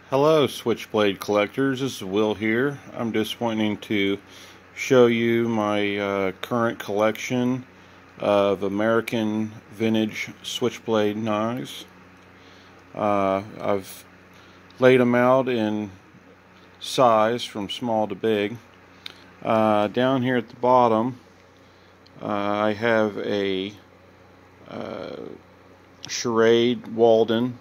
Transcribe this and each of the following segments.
Hello Switchblade collectors, this is Will here. I'm just wanting to show you my current collection of American vintage Switchblade knives. I've laid them out in size from small to big. Down here at the bottom I have a Charade Walden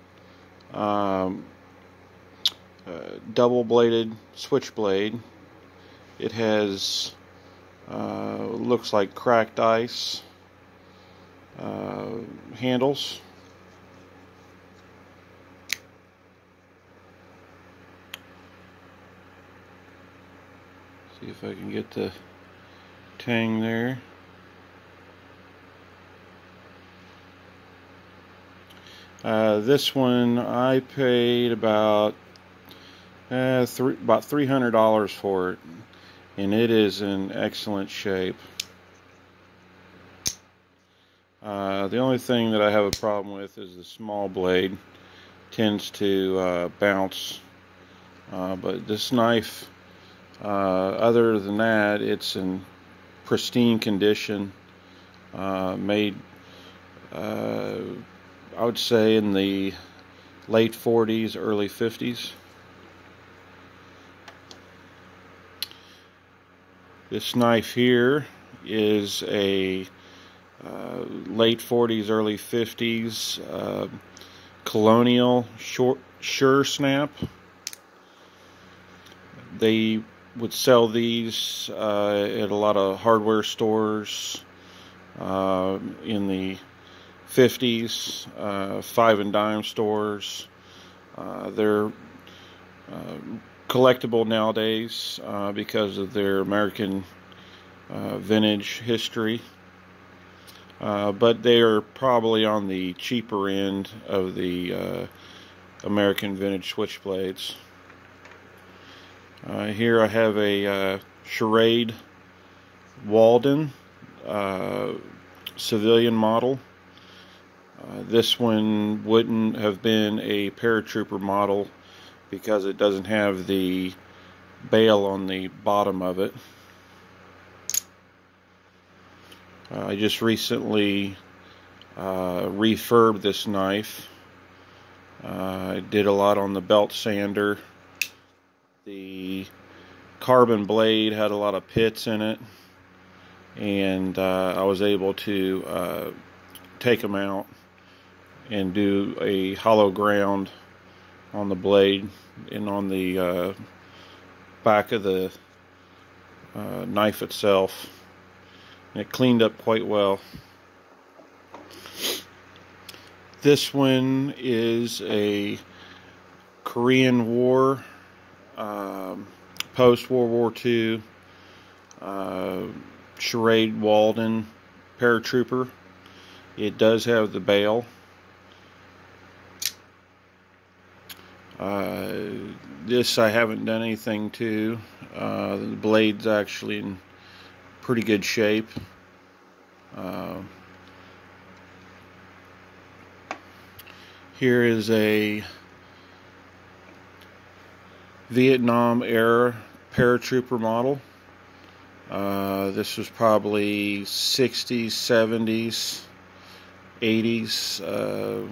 double-bladed switchblade. It has looks like cracked ice handles. See if I can get the tang there. This one I paid about $300 for it, and it is in excellent shape. The only thing that I have a problem with is the small blade tends to bounce, but this knife, other than that, it's in pristine condition, made I would say in the late 40s, early 50s. This knife here is a late 40s, early 50s Colonial sure snap. They would sell these at a lot of hardware stores in the 50s, 5 and dime stores. They're collectible nowadays because of their American vintage history, but they are probably on the cheaper end of the American vintage switchblades. Here I have a Schrade Walden civilian model. This one wouldn't have been a Paratrooper model because it doesn't have the bail on the bottom of it. I just recently refurbed this knife. I did a lot on the belt sander. The carbon blade had a lot of pits in it, and I was able to take them out and do a hollow ground on the blade and on the back of the knife itself, and it cleaned up quite well. This one is a Korean War, post-World War II Charade Walden Paratrooper. It does have the bail. This I haven't done anything to. The blade's actually in pretty good shape. Here is a Vietnam era Paratrooper model. This was probably 60s, 70s, 80s.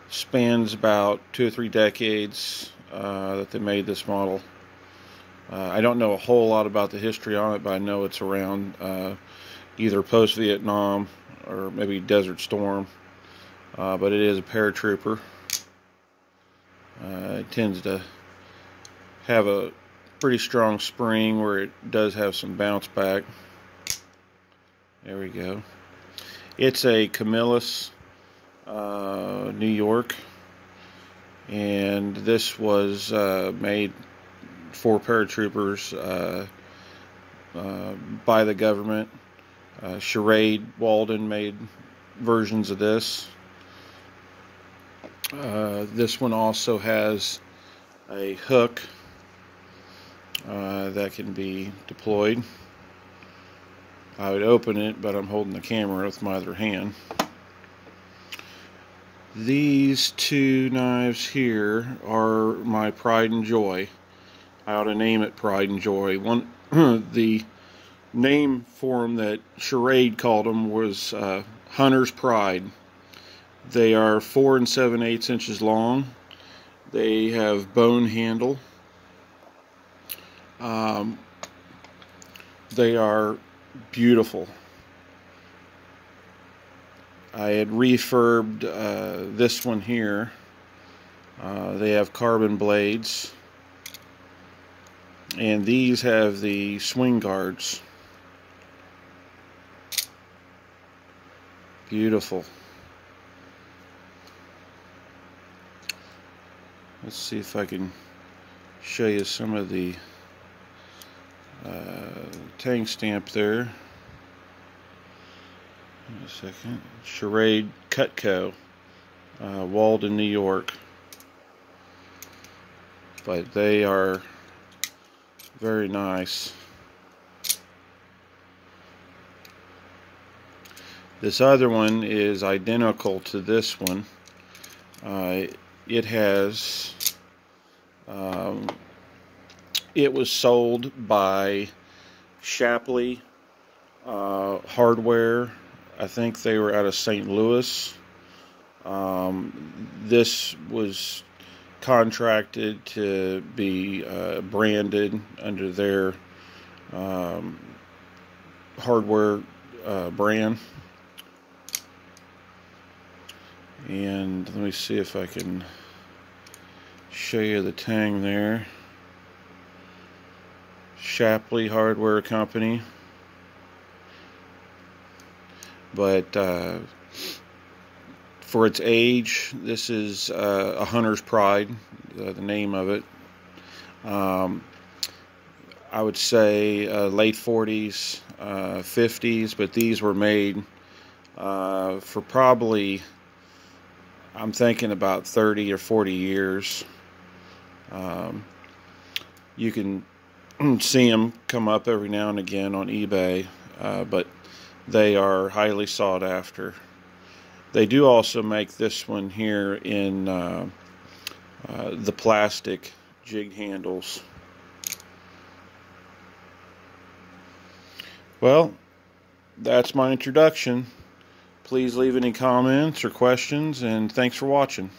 Spans about 2 or 3 decades that they made this model. I don't know a whole lot about the history on it, but I know it's around either post-Vietnam or maybe Desert Storm. But it is a Paratrooper. It tends to have a pretty strong spring where it does have some bounce back. There we go. It's a Camillus, New York, and this was made for paratroopers by the government. Charade Walden made versions of this. This one also has a hook that can be deployed. I would open it, but I'm holding the camera with my other hand. These two knives here are my pride and joy. I ought to name it Pride and Joy. One, the name for them that Charade called them was Hunter's Pride. They are 4 7/8 inches long. They have bone handle. They are beautiful. I had refurbed this one here. They have carbon blades. And these have the swing guards. Beautiful. Let's see if I can show you some of the tang stamp there. A second. Schrade Cutco, Walden, New York. But they are very nice. This other one is identical to this one. It has it was sold by ShapLeigh hardware. I think they were out of St. Louis. This was contracted to be branded under their hardware brand. And let me see if I can show you the tang there. ShapLeigh Hardware Company. But for its age, this is a Hunter's Pride, the name of it. I would say late 40s, 50s, but these were made for probably, I'm thinking about 30 or 40 years. You can see them come up every now and again on eBay, but they are highly sought after. They do also make this one here in the plastic jig handles. Well, that's my introduction. Please leave any comments or questions, and thanks for watching.